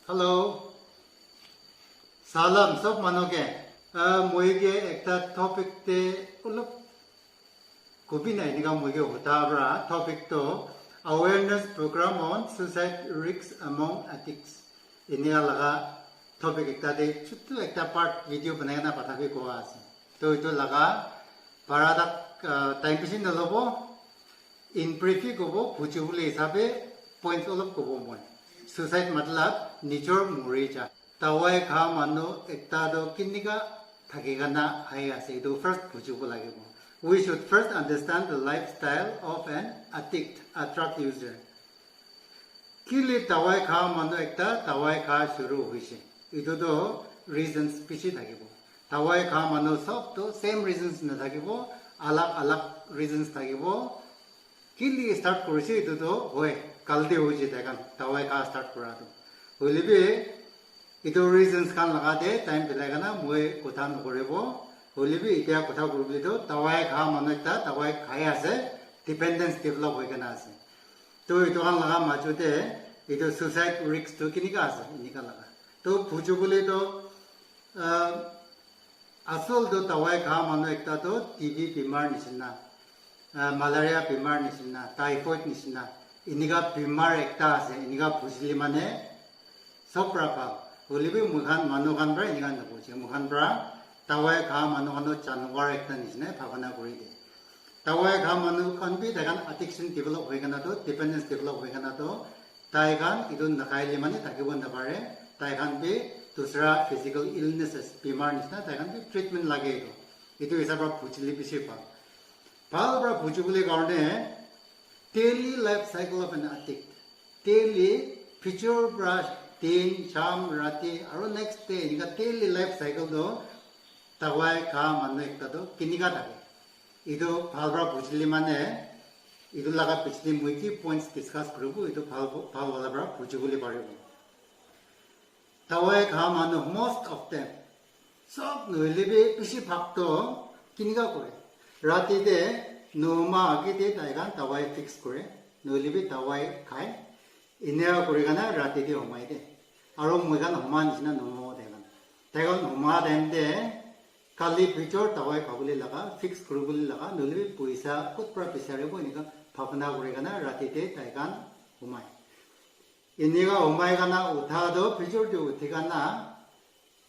Hello, salam सब मानोगे मुझे एक टॉपिक ते उल्लू कोई नहीं निका मुझे होता बरा टॉपिक तो awareness program on suicide risks among addicts इन्हें लगा टॉपिक एक तादे चुट्टू एक पार्ट वीडियो बनाया ना पता भी कोई आसे तो इतो लगा परादा टाइम पिछले न लोगो इन ब्रीफी को वो पूछे हुए हिसाबे पॉइंट्स उल्लू को वो मोय suicide मतलब निचोर मुरीचा तावाई खा मानो एक तादो किन्निका थकेगा ना है ऐसे तो first पूछे हुए लगे वो We should first understand the lifestyle of an addict, a drug user. किले तवाई खा मानो एक तवाई खा शुरू हुई से इधर तो reasons पीछे था कि वो तवाई खा मानो सब तो same reasons न था कि वो अलग अलग reasons था कि वो किले start करो से इधर तो होए कल दे हो जाता है तवाई खा start करा तो बोले भी इधर reasons कान लगा दे time पे लगेगा ना मुझे कोठान करे वो होली भी इतिहास कथा गुरुबली तो तवाई खा मनोकता तवाई खाया से डिपेंडेंस डेवलप होएगा ना से तो इतो कान लगा माचोते इतो सुसाइड रिस्क तो किनिका से इनिका लगा तो पूछो बोले तो असल तो तवाई खा मनोकता तो टीबी बीमार निसिना मलेरिया बीमार निसिना टाइफॉइड निसिना इनिका बीमार एकता से इनिका पूछली माने सब प्रकार होली भी मुखान मनोखान ब्रा इनिका न पूछे मुखान ब्रा तवाई खा मानो खानो जानवर एक निश्चय भावना करी दे तवाई खा मानो खान भी ताइगान एडिक्शन डेवलप होएगा ना तो डिपेंडेंस डेवलप होएगा ना तो ताइगान इधर नखाइले माने ताकि वो नबारे ताइगान भी दूसरा फिजिकल इलनेसेस बीमार निश्चय ताइगान भी ट्रीटमेंट लगे इधर ऐसा बड़ा पूछली पिछे पाल बड़ा पूछुले कारण daily life cycle of an addict daily future brush दिन शाम राती और नेक्स्ट डे इनका डेली लाइफ साइकिल तो तवाई खा मानो एक तो किनिका थाके इधर भालबरा पूछली माने इधर लगा पिछली मुझे पॉइंट्स डिस्कस करूँ इधर भाल वाला बरा पूछे बोले पारे तवाई खा मानो मोस्ट ऑफ देम सब नोले भी पिछली भाग तो किनिका करे राती दे नोमा आगे दे ताइगान तवाई फिक्स करे नोले भी तवाई खाए इन्हें करेगा ना राती दे होमाई दे और मुझे होमा निचना नोमा देगा ताइगान होमा दें दे काली फ्यूचर तवाई खाबुले लगा फिक्स करुबुले लगा नोले पैसा कुछ पर पिसारे को इनका भावना करेगा ना राती ते ताइगान हुमाय इन्हें हुमायगा ना उठा दो फ्यूचर जो उठेगा ना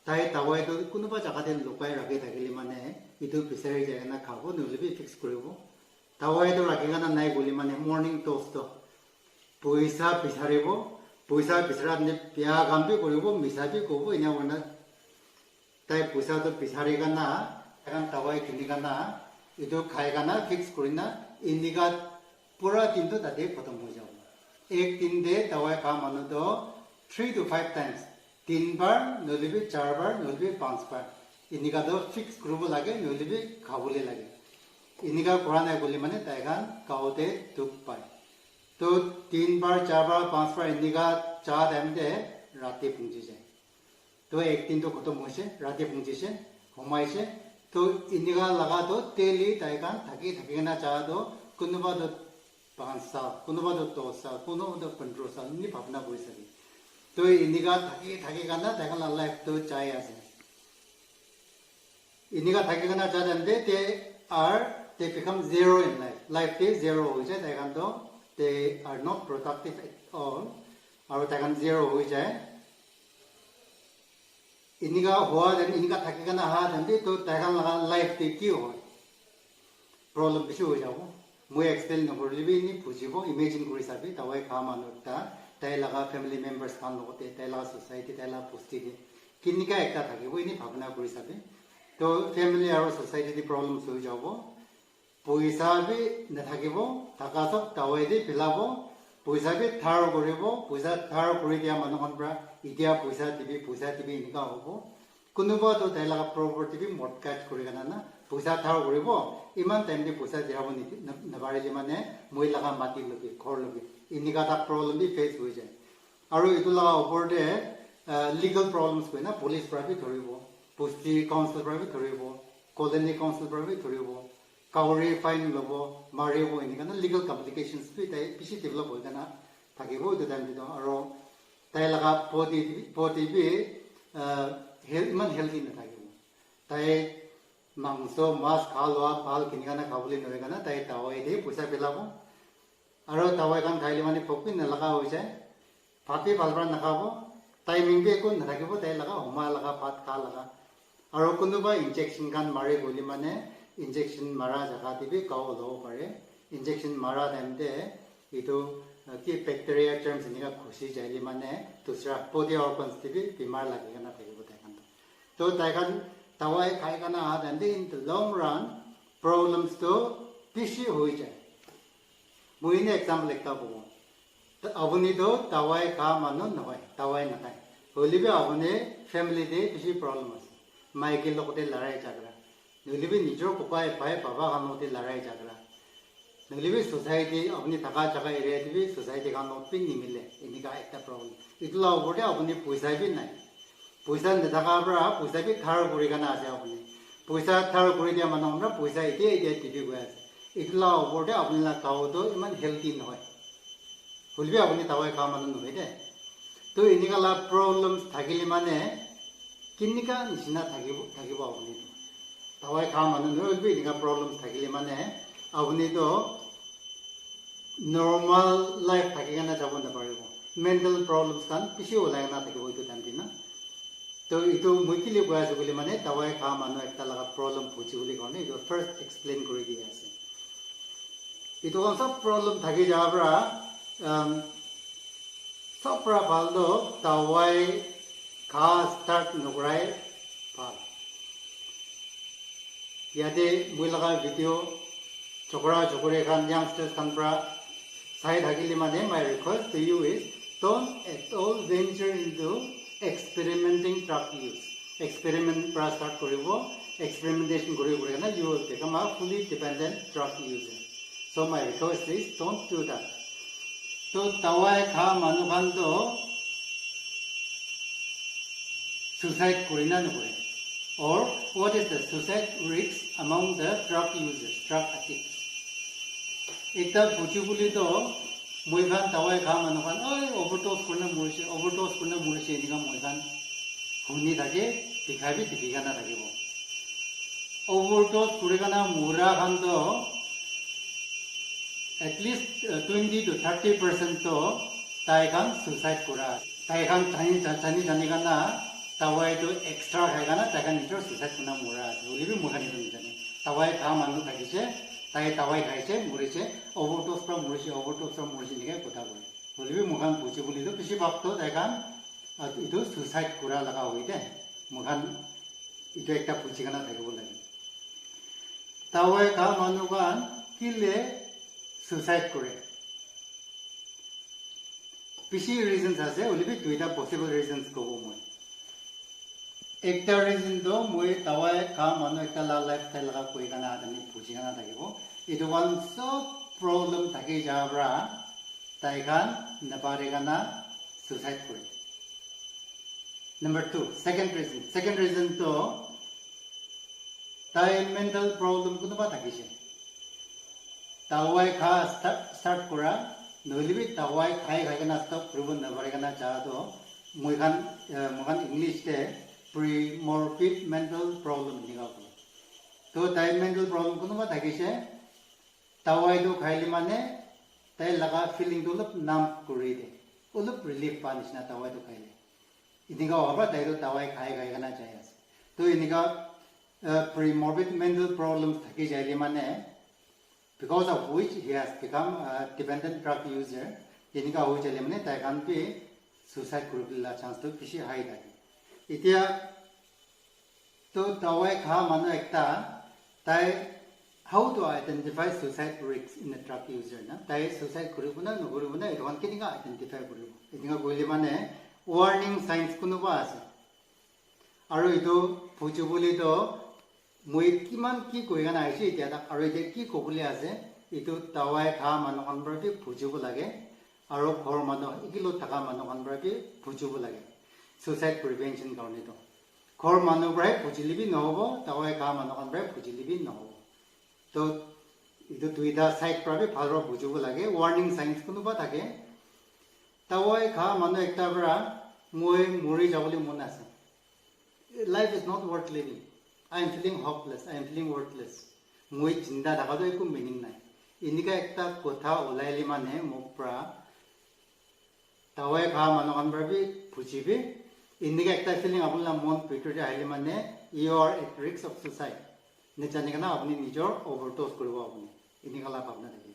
ताई तवाई तो कुनुबा जगह दे लोकाय रखे थाकिले माने इधर पिसारे जाएगा ना खाबो नोले फिक्स करेबो तवाई तो रखेगा ना नहीं बोली माने मॉर्निंग टोस्ट तो पैसा पिसारेबो पैसा पिसारा ने प्या काम भी करेबो मिसा भी कोबो इन्हें वरना ताई पैसा तो पिछाड़ेगा ना एकान तवाई किनेगा ना इधर खाएगा ना फिक्स करेना इन्हीं पूरा दिन तो ताते खत्म हो जाओ एक दिन दे तवाई खा मानो तो 3 to 5 times 3 बार नोले भी 4 बार नोले भी 5 बार इन्हीं तो फिक्स करूबो लगे नोले भी खाबुले लगे इन्हीं करा नहीं बोले माने ताइगान काउते दुख पाए तो 3 बार 4 बार 5 बार इन्हीं चार टाइम दे राते पहुंचे जाए तो एक दिन तो खत्म हो से राते पहुंचे से होमाई से तो इन्हें लगा तो तेली ताइगान थकी थकी ना चाह दो कुनुबा तो 5 साल कुनुबा तो 2 साल कुनुबा तो 15 साल इन्हीं भावना बोल सके तो इन्हें थकी थकी ना ताइगान लाइफ तो चाहे ऐसे इन्हें थकी ना चाह दे they become zero in life they zero हो जाए ताइगान तो they are not productive at all और ताइगान zero हो जाए इनका हुआ जब इनका थकेगा ना हाथ हम तो ताइगान लगा लाइफ ते क्यों हो प्रॉब्लम भी हो जाओ मुझे एक्सप्लेन न कर भी नहीं पूछिबो इमेजिन करी साबी तवाई खा मानोता ताई लगा फैमिली मेंबर्स कान लोगते ताई लगा सोसाइटी ताई लगा पुष्टि दे किनिका एकता थके वो इन्हीं भावना करी साबी तो फैमिली और सोसाइटी दी प्रॉब्लम्स हो जाओ पैसा भी न थकेबो थका सब तवाई दे फिलाबो पैसा भी थार करेबो पैसा थार करे दिया मानुखान ब्रा इतिया पैसा टिपि इनका होबो कुनुबा तो ताई लगा प्रॉपर्टी भी मर्टगेज करेगा ना पैसा थार करेबो इमान टाइम दे पैसा दियाबो नबारिले माने moi लगा माटी लगे घर लगे इनका ता प्रॉब्लम भी फेस हो जाए और इतो लगा ऊपर दे लीगल प्रॉब्लम्स को ना पुलिस पर भी धरिबो पुष्टि काउंसिल पर भी धरिबो कॉलोनी काउंसिल पर भी धरिबो कावरी फाइन लबो मारिबो इनका ना लीगल कॉम्प्लिकेशंस भी ताई पिछि डेवलप होगा ना थाकेबो द टाइम दिदो और তাই লগা বডি ইমান হেল্থি নাথাকিব তাই মাংস মাছ খা লোৱা ভাল কিনি কানে খাবলৈ নহয় কাৰণে তাই টাৱাই দি পইচা পেলাব আৰু টাৱাই খান খাইলে মানে ভোকটো নালাগা হৈ যায় ভাতে ভাল পৰা নাখাব টাইমিংটো একো নাথাকিব তাই লগা সময় লগা ভাত খা লগা আৰু কোনোবা ইনজেকশ্যন খান মাৰি গ'লে মানে ইনজেকশ্যন মাৰা জেগাতে গাঁও ওলাব পাৰে ইনজেকশ্যন মাৰা টাইমতে এইটো কি বেক্টেৰিয়া জাৰ্মছ এনেকুৱা ঘুচি যাইলে মানে দুসৰা বডি অৰ্গানছ বেমাৰ লাগি কেনে থাকিব তাইখান তো তাইখান টাৱাই খাই কেনে অহা টাইমতে ইন দ্য লং ৰান প্ৰব্লেমছটো বেছি হৈ যায় মই এনে এক্সাম্পল একটা ক'ব আপুনিতো টাৱাই খা মানুহ নহয় টাৱাই নাখায় হ'লেও আপুনি ফেমিলিতে বেছি প্ৰব্লেম আছে মাইকীৰ লগতে লৰাই ঝগৰা নহ'লে নিজৰ ককাই ভাই বাবা খানতে লৰাই ঝগৰা নহ'লে ছ'চাইটি আপুনি থকা জেগা এৰিয়াত ছ'চাইটি খানত নিমিলে এনেকুৱা এটা প্ৰব্লেম এইটো ওপৰতে আপুনি পইচা নাই পইচা নাথাকাৰ পৰা পইচা ধাৰ কৰি কেনে আছে আপুনি পইচা ধাৰ কৰি দিয়া মানুহ আমৰা পইচা এতিয়া টিপি গৈ আছে এইটো ওপৰতে আপোনাৰ গাঁৱতো ইমান হেল্থি নহয় হ'লেও আপুনি টাৱাই খোৱা মানুহ নহয় দে তো এনেকুৱা প্ৰব্লেম থাকিলে মানে কেনেকুৱা নিচিনা থাকিব আপুনি টাৱাই খোৱা মানুহ নহয় হ'লেও এনেকুৱা প্ৰব্লেম থাকিলে মানে আপুনিতো নৰ্মেল লাইফ থাকি কেনে যাব নাপাৰিব মেণ্টেল প্ৰব্লেমছ খান বেছি ওলাই কেনে থাকিব এইটো টাইমতে না তো এইটো মই কি কৈ আছোঁ বুলি মানে টাৱাই খোৱা মানুহ একটা লগা প্ৰব্লেম বুজি বুলি কাৰণে এইটো ফাৰ্ষ্ট এক্সপ্লেইন কৰি দি আছে এইটো চব প্ৰব্লেম থাকি যোৱাৰ পৰা চব পৰা ভালতো টাৱাই খা ষ্টাৰ্ট নকৰাই ভাল ইয়াতে মই লগা ভিডিঅ' ঝগৰা ঝগৰি খান ইয়াংষ্টাৰ্ছ খান পৰা চাই থাকিলে মানে my request to you is don't at all venture into experimenting drug use experiment পৰা start কৰিব experimentation কৰি কেনে you will become a fully dependent drug user so my request is don't do that তো টাৱাই খা মানুহ খানতো suicide কৰি না নকৰে or what is the suicide risk among the drug users drug addicts এটা বুজি বুলিতো মই খান টাৱাই খা মানুহ খান অভাৰড'জ কৰি মৰিছে এনেকুৱা মই খান শুনি থাকে দেখাবি টিপি কেনে থাকিব অভাৰড'জ কৰি কেনে মৰা খানতো এটলিষ্ট 20 to 30% তাই খান ছুইচাইড কৰা তাই খান জানি কেনে টাৱাইটো এক্সট্ৰা খাই কেনে তাই খান নিজৰ ছুইচাইড কৰা মৰা আছে হ'লেও মই খান এইটো নাজানে টাৱাই খা মানুহ থাকিছে তাই টাৱাই খাইছে মৰিছে অভাৰড'জ পৰা মৰিছে এনেকৈ কথা কয় হ'লেও মই খান বুজি বুলিতো বেছি ভাগটো তাই খান এইটো ছুইচাইড কৰা লগা হয় দে মই খান এইটো একটা বুজি কেনে থাকিব লাগে টাৱাই খা মানুহ খান কিলে ছুইচাইড কৰে বেছি ৰিজনছ আছে হ'লেও দুইটা পচিবল ৰিজনছ ক'ব মই একটা ৰিজনটো মই টাৱাই খা মানুহ একটা লাইফ ষ্টাইল লগা কৈ কেনে আপুনি বুজি কেনে থাকিব এইটো হ'ল চব প্ৰব্লেম থাকি যোৱাৰ পৰা তাই খান নাপাৰে কেনে ছুইচাইড কৰে নম্বৰ 2 ছেকেণ্ড ৰিজনটো তাই মেণ্টেল প্ৰব্লেম কোনোবা থাকিছে টাৱাই খা ষ্টাৰ্ট কৰা নহ'লে টাৱাই খাই কেনে ষ্টপ কৰিব নাপাৰে কেনে যাহাতো মই খান ইংলিছতে প্ৰিমৰ্বিড মেণ্টেল প্ৰব্লেম এনেকুৱা কয় তো তাই মেণ্টেল প্ৰব্লেম কোনোবা থাকিছে টাৱাইটো খাইলে মানে তাই লগা ফিলিংটো অলপ নাম কৰি দিয়ে অলপ ৰিলিফ পোৱা নিচিনা টাৱাইটো খাইলে এনেকুৱা হোৱাৰ পৰা তাইতো টাৱাই খাই কেনে যাই আছে তো এনেকুৱা প্ৰিমৰ্বিড মেণ্টেল প্ৰব্লেম থাকি যাইলে মানে because of which he has become a dependent drug user এনেকুৱা হৈ যাইলে মানে তাই খান ছুইচাইড কৰিবলৈ চান্সটো বেছি হাই থাকে এতিয়া তো টাৱাই খা মানুহ একটা তাই how to identify suicide risks in a drug user na তাই suicide কৰিব না নকৰিব না এইটো কেনেকৈ আইডেন্টিফাই কৰিব এনেকুৱা কৰিলে মানে ৱাৰ্নিং সাইন্স কোনোবা আছে আৰু এইটো বুজি বুলিতো মই কিমান কি কৈ কেনে আহিছোঁ এতিয়া আৰু এতিয়া কি ক'বলৈ আছে এইটো টাৱাই খা মানুহখন পৰা বুজিব লাগে আৰু ঘৰৰ মানুহ একিলত থকা মানুহখন পৰা বুজিব লাগে ছুইচাইড প্ৰিভেনশ্যন কাৰণেতো ঘৰৰ মানুহ পৰাই বুজিলিবি নহ'ব টাৱাই খা মানুহখন পৰাই বুজিলিবি নহ'ব তো এইটো দুইটা চাইড পৰা ভালদৰে বুজিব লাগে ৱাৰ্নিং চাইন্স কোনোবা থাকে Tawai kha manu ekta bra moi mori jaboli mon ase. Life is not worth living. I am feeling hopeless. I am feeling worthless. Moi jinda thaka to ekko meaning nai. Inika ekta kotha olaili mane mokpra tawai kha manu kan bra bi bujibi inika ekta feeling apunla mon pitori aile mane you are at risk of suicide. Nejani kana apni nijor overdose koribo apni. Inika la bhabna thaki.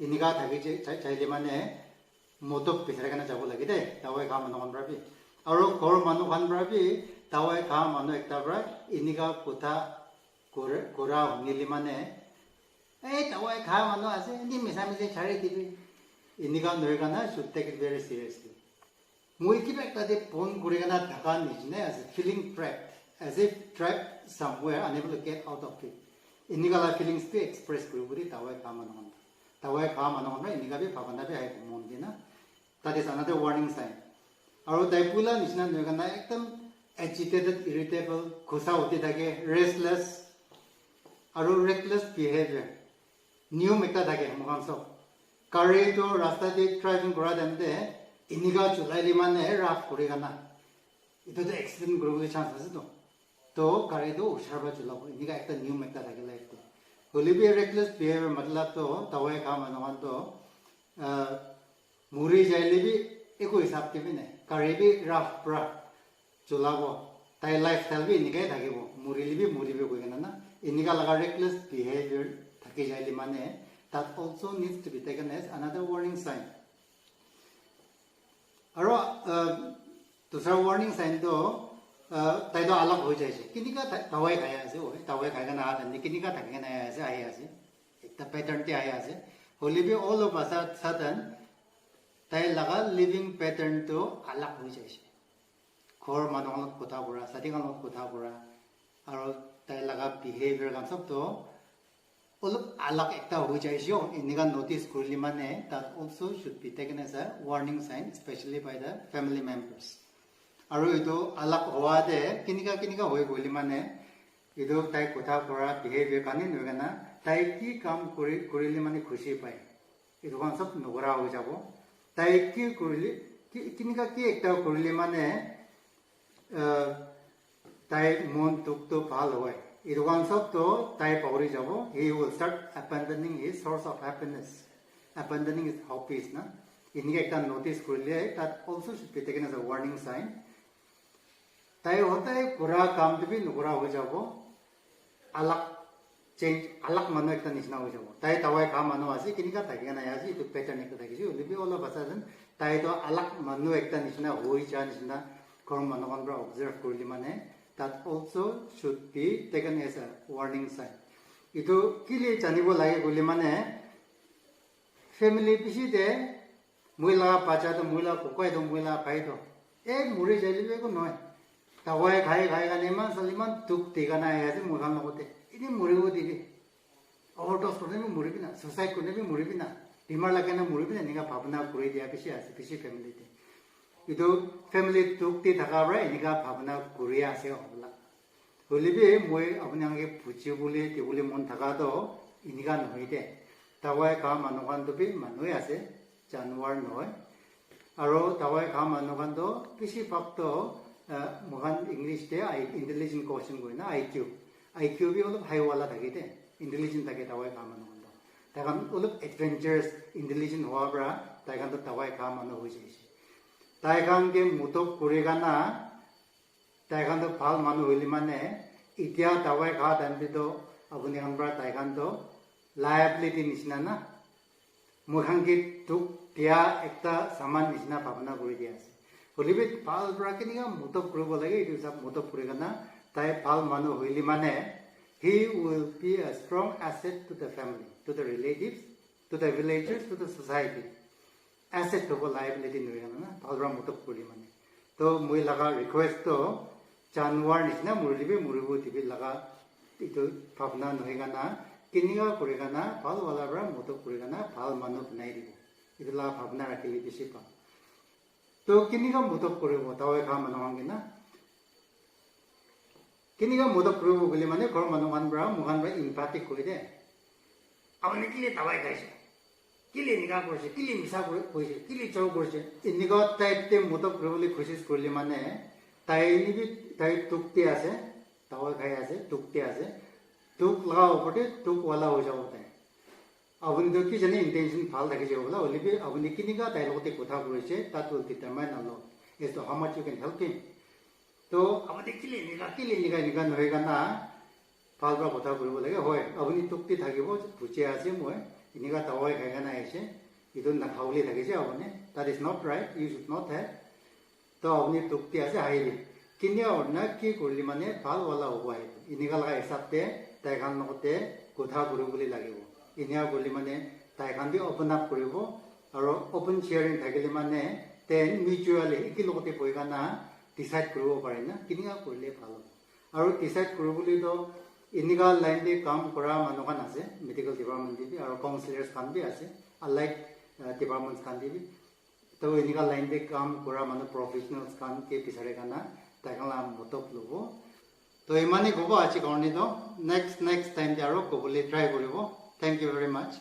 Inika thaki chaile mane motok pisare kana jabo lagi de tawai kha manu kan bra bi. Aro ghor manu kan bra bi tawai kha manu ekta bra inika kotha kora ngili mane tawai kha manu ase ni misamise chari dibi inika noigana should take it very seriously. Moi ki ekta de phone kurigana dhaka nijne as feeling trapped, as if trapped somewhere, unable to get out of it. Inika la feelings be express kuriburi tawai kha manu kan. Tawai kha manu kan inika be bhabana be ai mon na. That is another warning sign. Aro daipula nishna noigana ekdam agitated, irritable, khusa hoti thake, restless, aro reckless behavior. New mekta thake mohan sob. Kari to rasta de driving kora demde inika chulaili mane raf kurigana. Ito to accident koribo chance ase to. To kari to usharba chulabo. Inika ekta new mekta thake life to. Holi be reckless behavior matlab to tawai kha manu to muri jaili bi eko hisab ke bi nahi. Kari bi raf pra chulabo. Tai lifestyle bi inika thakibo. Muri bi koigana na. Inika laga reckless behavior thaki jaili mane that also needs to be taken as another warning sign. Aro दूसरा warning sign तो ताई तो अलग हो जाए किनिका तवाई खाया ऐसे हो तवाई खाएगा ना आदमी किनिका थकेगा ना ऐसे आया ऐसे इतना पैटर्न ते आया ऐसे होली भी all of a sudden ताई लगा living pattern तो अलग हो जाए खोर मानों कोथा बुरा सदिंग कोथा बुरा और ताई लगा behavior का सब तो अलग एकता हो जाए जो इनका notice करली माने that also should be taken as a warning sign, especially by the family members. और इतो अलग हुआ दे किनिका होए बोली माने इतो ताई कोथा करा behavior काने नोगना ताई की काम करिली माने खुशी पाए इतो कौन सब नोगरा हो जाबो ताई की करिली किनिका की एकता करिली माने ताई मन तुक तो भाल होए इतो कौन सब तो ताई पावरी जाबो he will start abandoning his source of happiness, abandoning his hobbies ना इनके एकता notice करिली that also should be taken as a warning sign. ताई होता है कुरा काम तो भी नुकरा हो जाओ अलग चेंज अलग मनो एक निश्ना हो जाओ ताई तवाई काम मनो आसी किनिका ताकि ना यासी तो पैटर्न एक ताकि जी उन्हें भी वाला बता दें ताई तो अलग मनो एक निश्ना हो ही चाह निश्ना कौन मनो कौन बरा observe कर ली माने that also should be taken as a warning sign. इतो किले जानी वो लाये बोली माने family पिसी दे मुइला पाचा तो मुइला कोकाई तो मुइला पाई तो मुरे जाली भी को नॉय तवाई खाएगा नेमान सलीमान तुक तेगा ना है ऐसे मुरान लगोते इन्हें मुरे वो दीदी overdose करने में मुरे भी ना suicide करने में मुरे भी ना बीमार लगे ना मुरे भी ना निका भावना पूरी दिया पिछे family थे इतो family तुक ती थका बरा निका भावना पूरी आसे होला होली भी मुए अपने आगे पूछे बोले मन थका तो इनिका नहीं थे तवाई खा मानुकान तो भी मानुए आसे जानवर नहीं आरो तवाई खा मानुकान तो पिछे पाप तो मुखान इंग्लिश थे इंटेलिजेंट क्वेश्चन कोई ना IQ भी मतलब हाई वाला था किते इंटेलिजेंट था के तवाई काम मानो बंदा ताकन मतलब एडवेंचरस इंटेलिजेंट हुआ बरा ताकन तो तवाई काम मानो हो जाए ताकन के मुतो कुरेगा ना ताकन तो फाल मानो होली माने इतिया तवाई खा दंबी तो अपने हम बरा ताकन तो लायबिलिटी निश्ना ना मुखान के तुक दिया एकता सामान निश्ना भावना कोई दिया होली भी फाल बरा के निका मुतो कुरेबो लगे इतो सब मुतो कुरेगा ना ताई फाल मानो होली माने he will be a strong asset to the family, to the relatives, to the villagers, to the society. Asset to liability नहीं है ना फाल बरा मुतो कुरी माने तो मुझे लगा request तो जानवर निश्ना मुरीबो टीवी लगा इतो भावना नहीं करना किनिका कुरेगा ना फाल वाला बरा मुतो कुरेगा ना फाल मानो नहीं दिबो इतो लगा भावना रखिली बेसी पा तो किनिका मुतो कुरेबो तावे खा मनवांगे ना किनिका मुतो कुरेबो बोले माने घर मनवान बरा मुखान बरा empathic कोई दे अपने के लिए तवाई कैसे কিলি নিকা কৰিছে কিলি মিছা কৰিছে কিলি চৌ কৰিছে এনেকুৱা টাইপতে মোদক কৰিবলৈ কোচিছ কৰিলে মানে তাই টুকতে আছে তাৱাই খাই আছে টুকতে আছে টুক লগা ওপৰতে টুক वाला হৈ যাব তাই আপুনি তো কি জানে ইন্টেনশন ভাল থাকিছে বোলা হলিবি আপুনি কিনিকা তাইৰ লগতে কথা কৰিছে তাত উল ডিটাৰমাইন আলো এজ টু হাউ মাচ ইউ কেন হেল্প হিম তো আপুনি কিলি নিকা নহয় কানা ভাল ভাল কথা কৰিব লাগে হয় আপুনি টুকতে থাকিব বুজি আছে মই এনেকা তাৱাই খাই কানা আহিছে ইটো নাখাৱলি থাকিছে আপুনি that is not right you should not have তো আপুনি টুকতে আছে হাইবি কিনিয়া অৰ্ণা কি কৰিলি মানে ভাল वाला হ'ব আহিব এনেকা লগা হিচাপতে তাই খান লগতে কথা কৰিবলৈ লাগিব ইনিয়া কৰিলি মানে তাই খান দি ওপেন আপ কৰিব আৰু ওপেন শেয়াৰিং থাকিলে মানে তেন মিউচুৱেলি একি লগতে পই কানা ডিসাইড কৰিব পাৰে না কিনিয়া কৰিলে ভাল হ'ব আৰু ডিসাইড কৰিবলৈ তো এনেকা লাইন দি কাম কৰা মানুহ খান আছে মেডিকেল ডিপাৰ্টমেন্ট দি আৰু কাউন্সিলাৰ্স খান বি আছে আনলাইক ডিপাৰ্টমেন্টস খান দি তো এনেকা লাইন দি কাম কৰা মানুহ প্ৰফেশনালস খান কে বিচাৰে কানা তাই খান মতক লব তো ইমানে ক'ব আজি কাৰণে তো নেক্সট টাইম আৰু ক'বলৈ ট্ৰাই কৰিব থ্যাংক ইউ ভেৰি মাচ